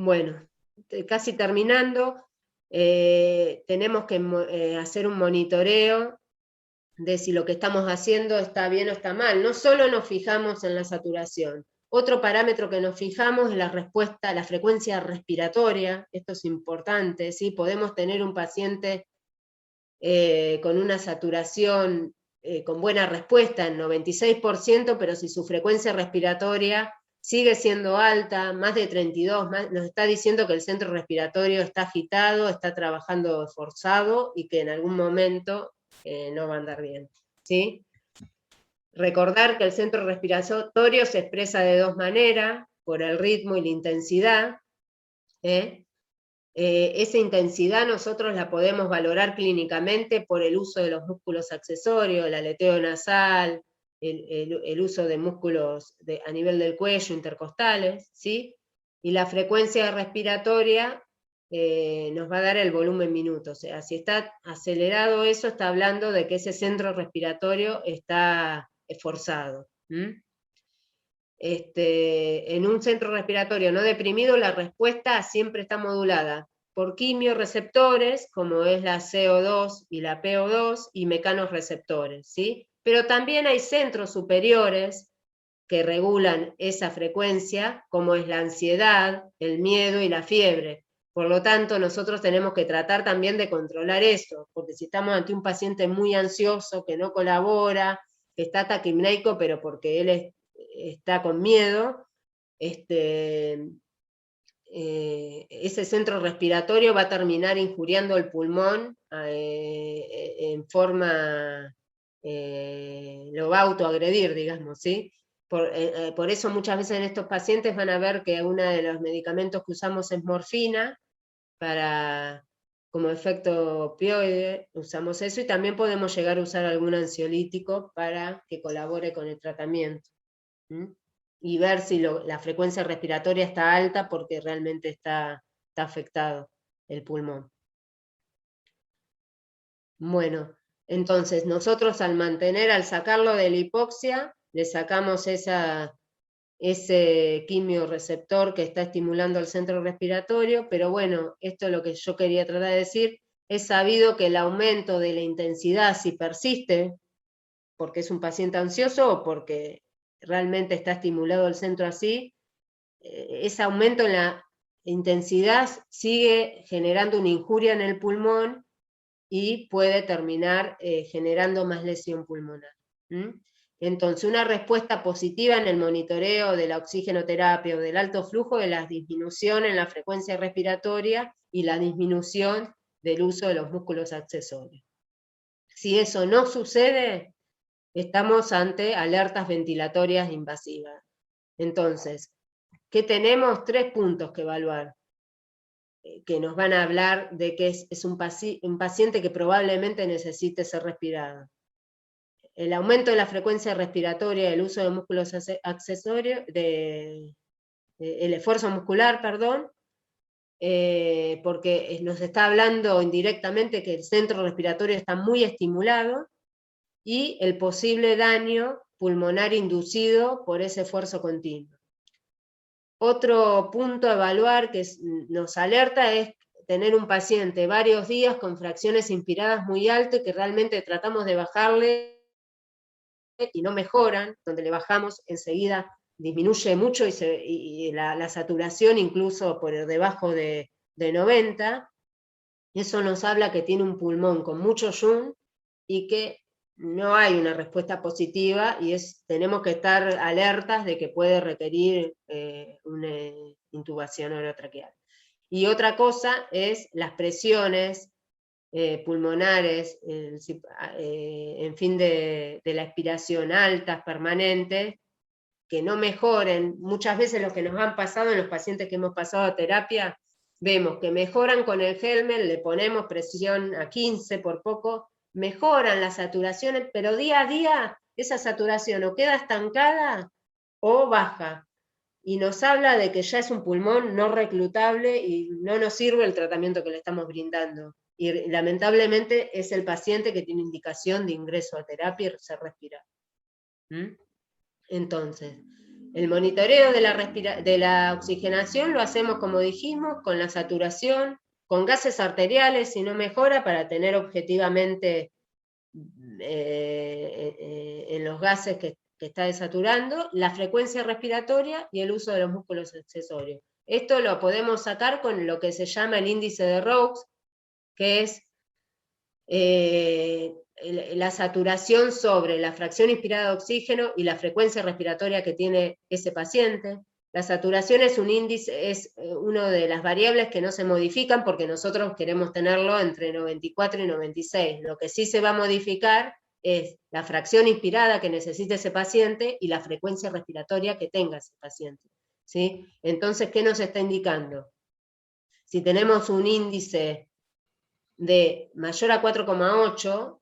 Bueno, casi terminando, tenemos que hacer un monitoreo de si lo que estamos haciendo está bien o está mal. No solo nos fijamos en la saturación. Otro parámetro que nos fijamos es la respuesta, la frecuencia respiratoria. Esto es importante, ¿sí? Podemos tener un paciente con una saturación con buena respuesta en 96%, pero si su frecuencia respiratoria sigue siendo alta, más de 32, nos está diciendo que el centro respiratorio está agitado, está trabajando forzado y que en algún momento no va a andar bien, ¿sí? Recordar que el centro respiratorio se expresa de dos maneras, por el ritmo y la intensidad. Esa intensidad nosotros la podemos valorar clínicamente por el uso de los músculos accesorios, el aleteo nasal, el uso de músculos a nivel del cuello, intercostales, ¿sí? Y la frecuencia respiratoria nos va a dar el volumen minuto. O sea, si está acelerado eso, está hablando de que ese centro respiratorio está esforzado. En un centro respiratorio no deprimido, la respuesta siempre está modulada por quimioreceptores, como es la CO2 y la PO2, y mecanorreceptores, ¿sí? Pero también hay centros superiores que regulan esa frecuencia, como es la ansiedad, el miedo y la fiebre. Por lo tanto, nosotros tenemos que tratar también de controlar eso, porque si estamos ante un paciente muy ansioso, que no colabora, que está taquipneico, pero porque él está con miedo, ese centro respiratorio va a terminar injuriando el pulmón en forma, lo va a autoagredir, digamos, ¿sí? Por eso muchas veces en estos pacientes van a ver que uno de los medicamentos que usamos es morfina, como efecto opioide, usamos eso, y también podemos llegar a usar algún ansiolítico para que colabore con el tratamiento. Y ver si la frecuencia respiratoria está alta porque realmente está afectado el pulmón. Bueno, entonces nosotros al sacarlo de la hipoxia, le sacamos ese quimioreceptor que está estimulando el centro respiratorio, pero bueno, esto es lo que yo quería tratar de decir. Es sabido que el aumento de la intensidad, si persiste, porque es un paciente ansioso o porque realmente está estimulado el centro así, ese aumento en la intensidad sigue generando una injuria en el pulmón y puede terminar generando más lesión pulmonar. Entonces, una respuesta positiva en el monitoreo de la oxigenoterapia o del alto flujo es la disminución en la frecuencia respiratoria y la disminución del uso de los músculos accesorios. Si eso no sucede, estamos ante alertas ventilatorias invasivas. Entonces, ¿qué tenemos? 3 puntos que evaluar, que nos van a hablar de que es un paciente que probablemente necesite ser respirado. El aumento de la frecuencia respiratoria, el uso de músculos accesorios, el esfuerzo muscular, perdón, porque nos está hablando indirectamente que el centro respiratorio está muy estimulado, y el posible daño pulmonar inducido por ese esfuerzo continuo. Otro punto a evaluar que nos alerta es tener un paciente varios días con fracciones inspiradas muy altas y que realmente tratamos de bajarle y no mejoran, donde le bajamos enseguida disminuye mucho y la saturación incluso por debajo de 90, eso nos habla que tiene un pulmón con mucho yum y que no hay una respuesta positiva y tenemos que estar alertas de que puede requerir una intubación orotraqueal. Y otra cosa es las presiones pulmonares, en fin, de la expiración altas, permanentes, que no mejoren. Muchas veces lo que nos han pasado en los pacientes que hemos pasado a terapia, vemos que mejoran con el Helmer, le ponemos presión a 15 por poco, mejoran las saturaciones, pero día a día esa saturación o queda estancada o baja. Y nos habla de que ya es un pulmón no reclutable y no nos sirve el tratamiento que le estamos brindando. Y lamentablemente es el paciente que tiene indicación de ingreso a terapia y ser respirado. Entonces, El monitoreo de la oxigenación lo hacemos, como dijimos, con la saturación, con gases arteriales, si no mejora, para tener objetivamente en los gases que está desaturando, la frecuencia respiratoria y el uso de los músculos accesorios. Esto lo podemos sacar con lo que se llama el índice de Raux, que es la saturación sobre la fracción inspirada de oxígeno y la frecuencia respiratoria que tiene ese paciente. La saturación es un índice, es una de las variables que no se modifican porque nosotros queremos tenerlo entre 94 y 96. Lo que sí se va a modificar es la fracción inspirada que necesite ese paciente y la frecuencia respiratoria que tenga ese paciente, ¿sí? Entonces, ¿qué nos está indicando? Si tenemos un índice de mayor a 4,8,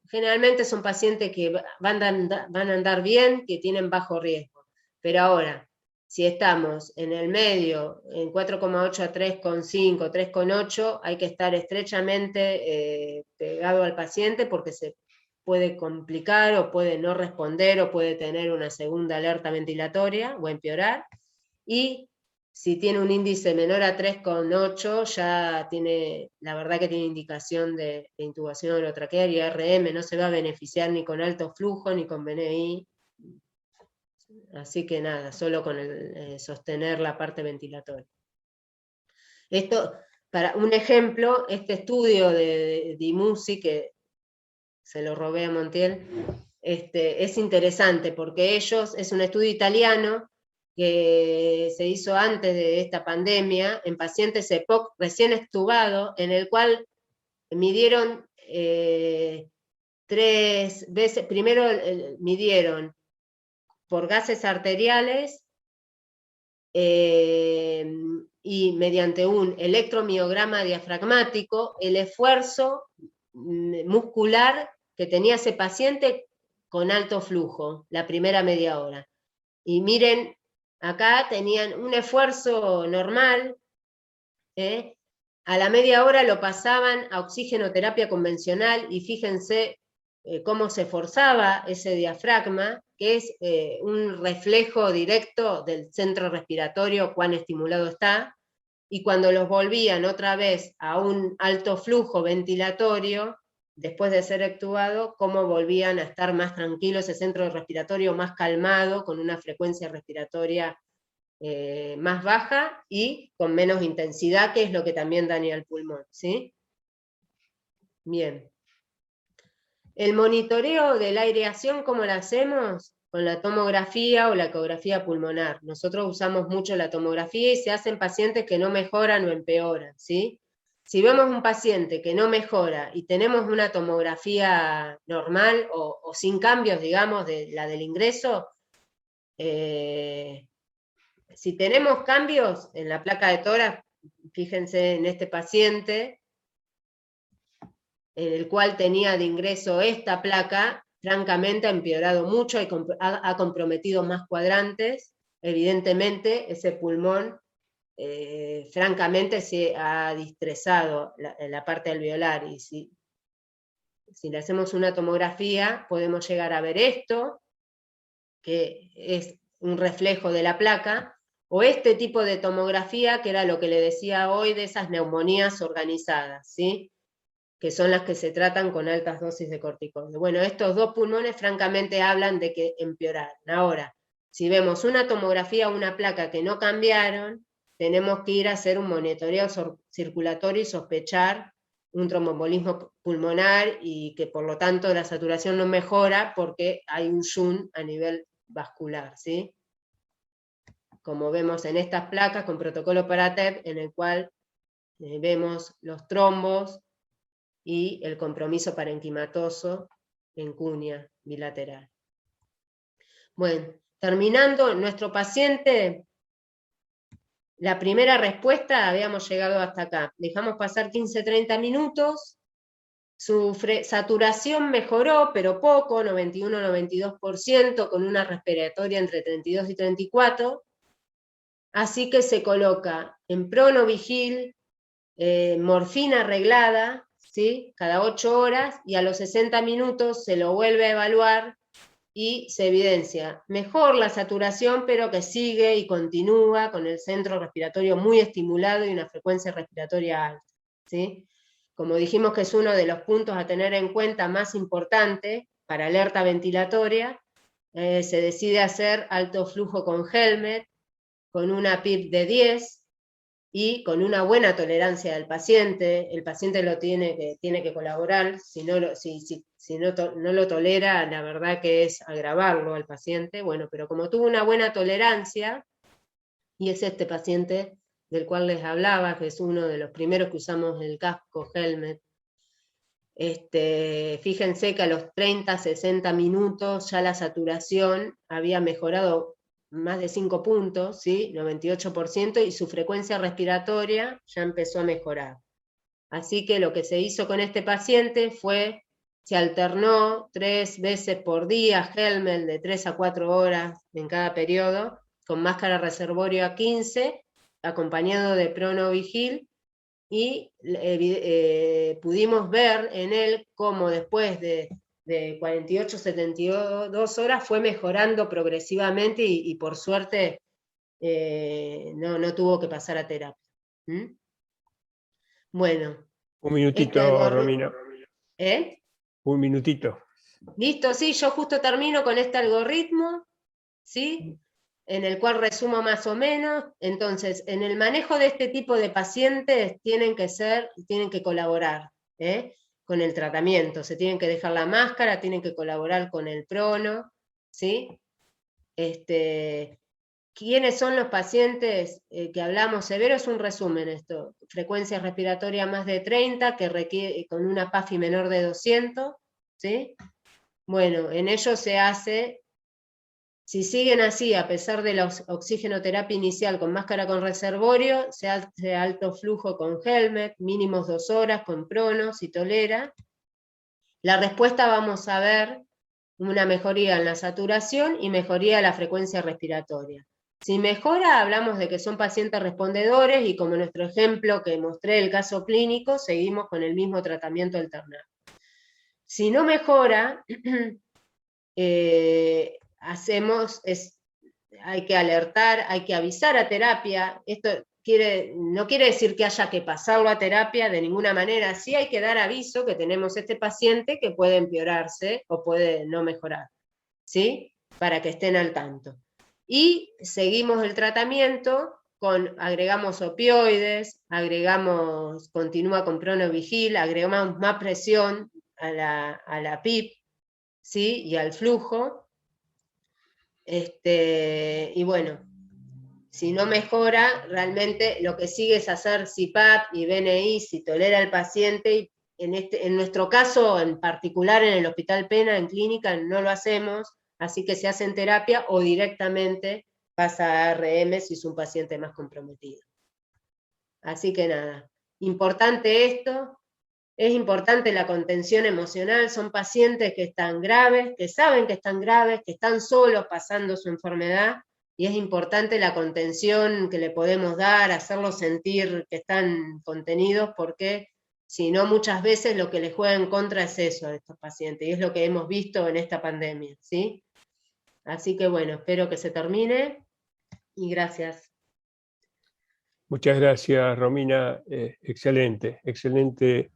generalmente son pacientes que van a andar bien, que tienen bajo riesgo. Pero ahora, si estamos en el medio, en 4,8 a 3,5, 3,8, hay que estar estrechamente pegado al paciente porque se puede complicar o puede no responder o puede tener una segunda alerta ventilatoria o empeorar. Y si tiene un índice menor a 3,8, ya tiene, la verdad que tiene indicación de intubación orotraqueal y RM, no se va a beneficiar ni con alto flujo ni con BNI. Así que nada, solo con sostener la parte ventilatoria. Esto, para un ejemplo, este estudio de Musi, que se lo robé a Montiel, es interesante porque es un estudio italiano que se hizo antes de esta pandemia, en pacientes EPOC recién extubados, en el cual midieron 3 veces, primero midieron por gases arteriales y mediante un electromiograma diafragmático, el esfuerzo muscular que tenía ese paciente con alto flujo, la primera media hora. Y miren, acá tenían un esfuerzo normal, a la media hora lo pasaban a oxigenoterapia convencional y fíjense cómo se forzaba ese diafragma, que es un reflejo directo del centro respiratorio, cuán estimulado está, y cuando los volvían otra vez a un alto flujo ventilatorio, después de ser extubado, cómo volvían a estar más tranquilos, ese centro respiratorio más calmado, con una frecuencia respiratoria más baja y con menos intensidad, que es lo que también daña el pulmón, ¿sí? Bien. El monitoreo de la aireación, ¿cómo lo hacemos? Con la tomografía o la ecografía pulmonar. Nosotros usamos mucho la tomografía y se hacen pacientes que no mejoran o empeoran, ¿sí? Si vemos un paciente que no mejora y tenemos una tomografía normal o sin cambios, digamos, de la del ingreso, si tenemos cambios en la placa de tórax, fíjense en este paciente, en el cual tenía de ingreso esta placa, francamente ha empeorado mucho, ha comprometido más cuadrantes, evidentemente ese pulmón francamente se ha distresado la parte alveolar, y si le hacemos una tomografía podemos llegar a ver esto, que es un reflejo de la placa, o este tipo de tomografía, que era lo que le decía hoy de esas neumonías organizadas, ¿sí? Que son las que se tratan con altas dosis de corticoides. Bueno, estos dos pulmones francamente hablan de que empeoraron. Ahora, si vemos una tomografía o una placa que no cambiaron, tenemos que ir a hacer un monitoreo circulatorio y sospechar un tromboembolismo pulmonar y que por lo tanto la saturación no mejora porque hay un shunt a nivel vascular, ¿sí? Como vemos en estas placas con protocolo para TEP, en el cual vemos los trombos y el compromiso parenquimatoso en cuña bilateral. Bueno, terminando, nuestro paciente, la primera respuesta, habíamos llegado hasta acá. Dejamos pasar 15-30 minutos, su saturación mejoró, pero poco, 91-92%, con una respiratoria entre 32 y 34, así que se coloca en pronovigil, morfina arreglada, ¿sí? Cada 8 horas, y a los 60 minutos se lo vuelve a evaluar y se evidencia mejor la saturación, pero que sigue y continúa con el centro respiratorio muy estimulado y una frecuencia respiratoria alta, ¿sí? Como dijimos que es uno de los puntos a tener en cuenta más importante para alerta ventilatoria, se decide hacer alto flujo con Helmet, con una PIP de 10, y con una buena tolerancia del paciente. El paciente tiene que colaborar, si no lo tolera, la verdad que es agravarlo al paciente, bueno, pero como tuvo una buena tolerancia, y es este paciente del cual les hablaba, que es uno de los primeros que usamos el casco Helmet, fíjense que a los 30, 60 minutos ya la saturación había mejorado más de 5 puntos, ¿sí? 98%, y su frecuencia respiratoria ya empezó a mejorar. Así que lo que se hizo con este paciente fue, se alternó 3 veces por día Helmet de 3 a 4 horas en cada periodo, con máscara reservorio a 15, acompañado de Pronovigil, y pudimos ver en él cómo después de 48, 72 horas fue mejorando progresivamente y por suerte no tuvo que pasar a terapia. ¿Mm? Bueno. Un minutito, Romina. ¿Eh? Un minutito. Listo, sí, yo justo termino con este algoritmo, ¿sí? En el cual resumo más o menos. Entonces, en el manejo de este tipo de pacientes tienen que colaborar con el tratamiento, se tienen que dejar la máscara, tienen que colaborar con el prono, ¿sí? ¿Quiénes son los pacientes que hablamos severos? Es un resumen esto. Frecuencia respiratoria más de 30, que requiere con una PAFI menor de 200, ¿sí? Bueno, en ello se hace. Si siguen así, a pesar de la oxigenoterapia inicial con máscara con reservorio, se hace alto flujo con Helmet, mínimos 2 horas con prono, si tolera. La respuesta vamos a ver una mejoría en la saturación y mejoría de la frecuencia respiratoria. Si mejora, hablamos de que son pacientes respondedores y como nuestro ejemplo que mostré el caso clínico, seguimos con el mismo tratamiento alternado. Si no mejora, hay que alertar, hay que avisar a terapia. Esto no quiere decir que haya que pasarlo a terapia de ninguna manera, sí hay que dar aviso que tenemos este paciente que puede empeorarse o puede no mejorar, ¿sí? Para que estén al tanto. Y seguimos el tratamiento, agregamos opioides, continúa con Pronovigil, agregamos más presión a la PIP, ¿sí? Y al flujo. Y bueno, si no mejora, realmente lo que sigue es hacer CPAP y BNI si tolera el paciente. Y en nuestro caso, en particular en el Hospital Pena, en clínica, no lo hacemos, así que se hace en terapia o directamente pasa a ARM si es un paciente más comprometido. Así que nada, importante esto. Es importante la contención emocional, son pacientes que están graves, que saben que están graves, que están solos pasando su enfermedad, y es importante la contención que le podemos dar, hacerlos sentir que están contenidos, porque si no muchas veces lo que les juega en contra es eso a estos pacientes, y es lo que hemos visto en esta pandemia, ¿sí? Así que bueno, espero que se termine, y gracias. Muchas gracias, Romina. Excelente, excelente.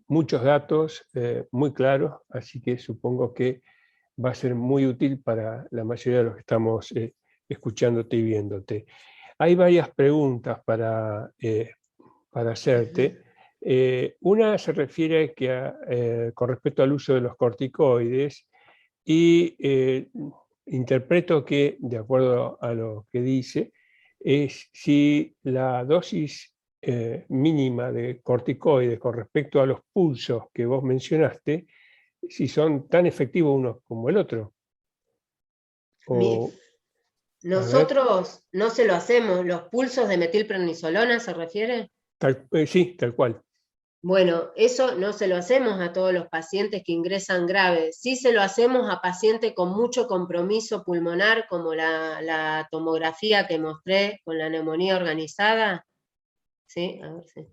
Muchos datos muy claros, así que supongo que va a ser muy útil para la mayoría de los que estamos escuchándote y viéndote. Hay varias preguntas para hacerte. Una se refiere con respecto al uso de los corticoides y interpreto que, de acuerdo a lo que dice, es si la dosis mínima de corticoides con respecto a los pulsos que vos mencionaste, si son tan efectivos uno como el otro. Nosotros no se lo hacemos, los pulsos de metilprednisolona, ¿se refiere? Sí, tal cual. Bueno, eso no se lo hacemos a todos los pacientes que ingresan graves, sí se lo hacemos a pacientes con mucho compromiso pulmonar, como la tomografía que mostré con la neumonía organizada, ¿sí? A ver, sí.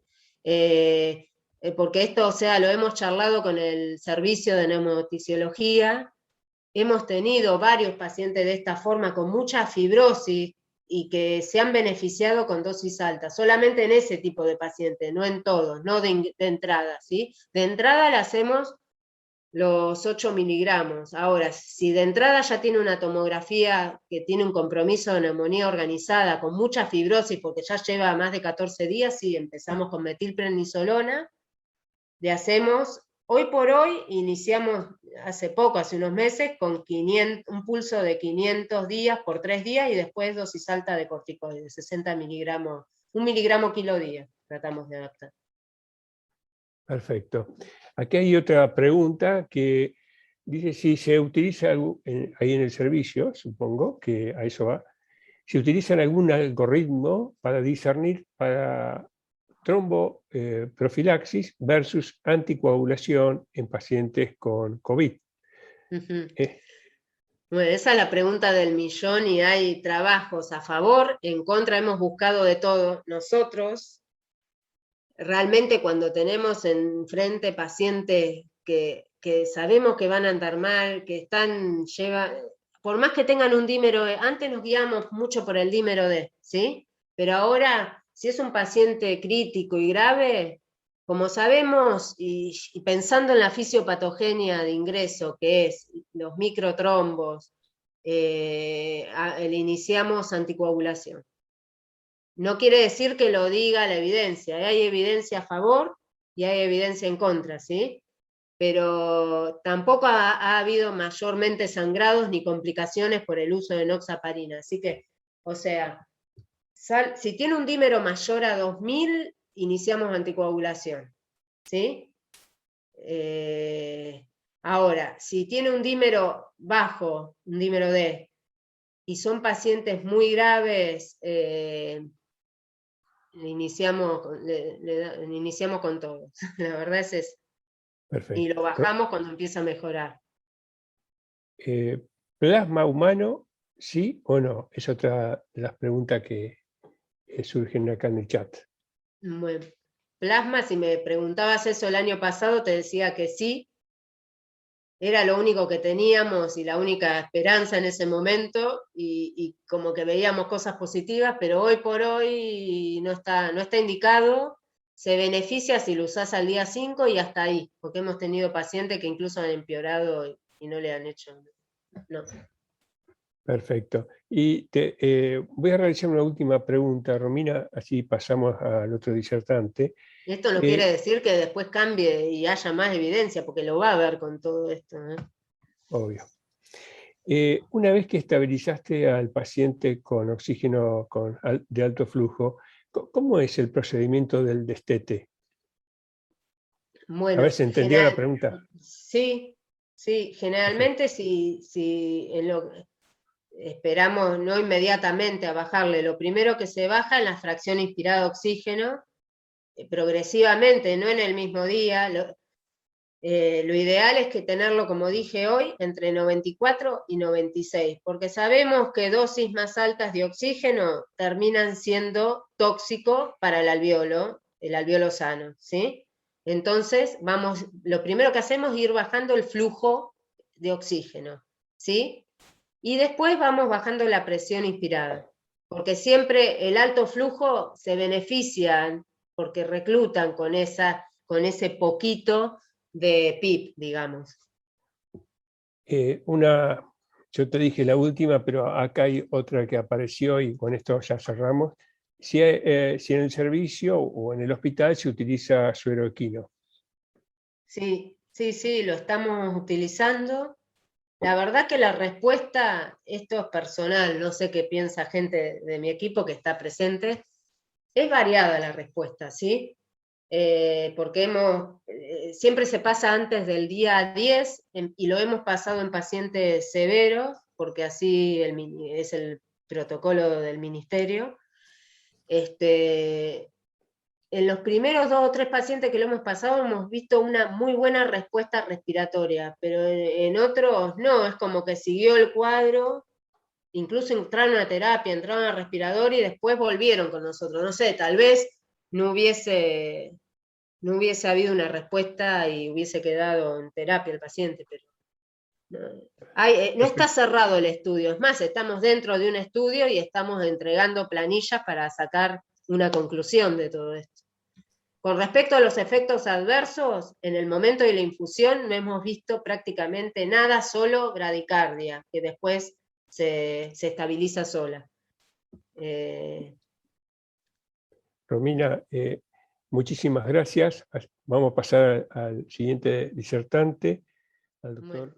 Porque esto, o sea, lo hemos charlado con el servicio de neumofisiología, hemos tenido varios pacientes de esta forma con mucha fibrosis y que se han beneficiado con dosis altas, solamente en ese tipo de pacientes, no en todos, no de entrada, ¿sí? De entrada le hacemos los 8 miligramos. Ahora, si de entrada ya tiene una tomografía que tiene un compromiso de neumonía organizada, con mucha fibrosis, porque ya lleva más de 14 días, sí, empezamos con metilprednisolona, le hacemos, hoy por hoy, iniciamos hace poco, hace unos meses, con un pulso de 500 días por 3 días, y después dosis alta de corticoides, 60 miligramos, 1 miligramo kilo día, tratamos de adaptar. Perfecto. Aquí hay otra pregunta que dice si se utiliza ahí en el servicio, supongo que a eso va, si utilizan algún algoritmo para discernir para tromboprofilaxis versus anticoagulación en pacientes con COVID. Bueno, esa es la pregunta del millón y hay trabajos a favor, en contra, hemos buscado de todo. Nosotros, realmente cuando tenemos enfrente pacientes que sabemos que van a andar mal, que por más que tengan un dímero E, antes nos guiamos mucho por el dímero D, ¿sí? Pero ahora, si es un paciente crítico y grave, como sabemos, y pensando en la fisiopatogenia de ingreso, que es los microtrombos, le iniciamos anticoagulación. No quiere decir que lo diga la evidencia, hay evidencia a favor y hay evidencia en contra, ¿sí? Pero tampoco ha habido mayormente sangrados ni complicaciones por el uso de enoxaparina. Así que, o sea, si tiene un dímero mayor a 2000, iniciamos anticoagulación, ¿sí? Ahora, si tiene un dímero bajo, un dímero D, y son pacientes muy graves, iniciamos con todos. La verdad es eso. Perfecto. Y lo bajamos cuando empieza a mejorar. ¿Plasma humano, sí o no? Es otra de las preguntas que surgen acá en el chat. Bueno, plasma, si me preguntabas eso el año pasado, te decía que sí. Era lo único que teníamos y la única esperanza en ese momento, y como que veíamos cosas positivas, pero hoy por hoy no está indicado. Se beneficia si lo usás al día 5 y hasta ahí, porque hemos tenido pacientes que incluso han empeorado y no le han hecho. No. Perfecto. Y voy a realizar una última pregunta, Romina, así pasamos al otro disertante. Esto no quiere decir que después cambie y haya más evidencia, porque lo va a haber con todo esto, ¿eh? Obvio. Una vez que estabilizaste al paciente con oxígeno de alto flujo, ¿cómo es el procedimiento del destete? Bueno, a ver si entendió la pregunta. Sí, generalmente si esperamos no inmediatamente a bajarle, lo primero que se baja es la fracción inspirada de oxígeno, progresivamente, no en el mismo día. Lo ideal es que tenerlo, como dije hoy, entre 94 y 96, porque sabemos que dosis más altas de oxígeno terminan siendo tóxicos para el alveolo sano, ¿sí? Entonces, lo primero que hacemos es ir bajando el flujo de oxígeno, ¿sí? Y después vamos bajando la presión inspirada, porque siempre el alto flujo se benefician porque reclutan con ese poquito de PIB, digamos. Yo te dije la última, pero acá hay otra que apareció y con esto ya cerramos. Si en el servicio o en el hospital se utiliza suero equino. Sí, lo estamos utilizando. La verdad que la respuesta, esto es personal, no sé qué piensa gente de mi equipo que está presente, es variada la respuesta, ¿sí? Porque siempre se pasa antes del día 10 y lo hemos pasado en pacientes severos, porque así es el protocolo del ministerio. En los primeros 2 o 3 pacientes que lo hemos pasado hemos visto una muy buena respuesta respiratoria, pero en otros no, es como que siguió el cuadro, incluso entraron a terapia, entraron al respirador y después volvieron con nosotros. No sé, tal vez no hubiese habido una respuesta y hubiese quedado en terapia el paciente, pero No está cerrado el estudio, es más, estamos dentro de un estudio y estamos entregando planillas para sacar una conclusión de todo esto. Con respecto a los efectos adversos, en el momento de la infusión no hemos visto prácticamente nada, solo bradicardia, que después se estabiliza sola. Romina, muchísimas gracias. Vamos a pasar al siguiente disertante, al doctor.